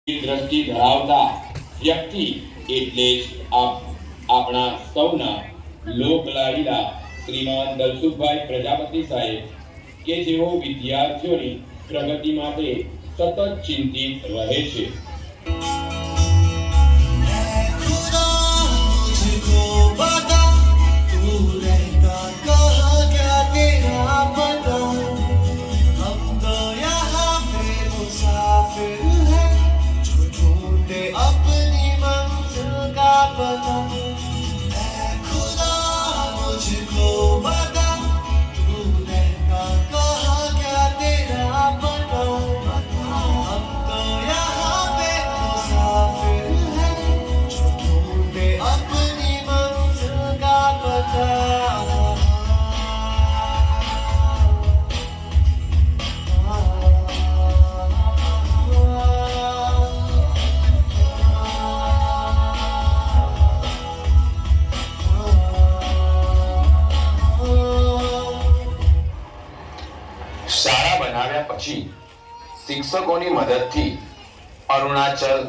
દ્રષ્ટિ ધરાવતા વ્યક્તિ એટલે જ આપણા સૌના લોકલાડીલા શ્રીમાન દલસુખભાઈ પ્રજાપતિ સાહેબ કે જેઓ વિદ્યાર્થીઓની પ્રગતિ માટે સતત ચિંતિત રહે છે। શાળા બનાવ્યા પછી શિક્ષકોની મદદથી અરુણાચલ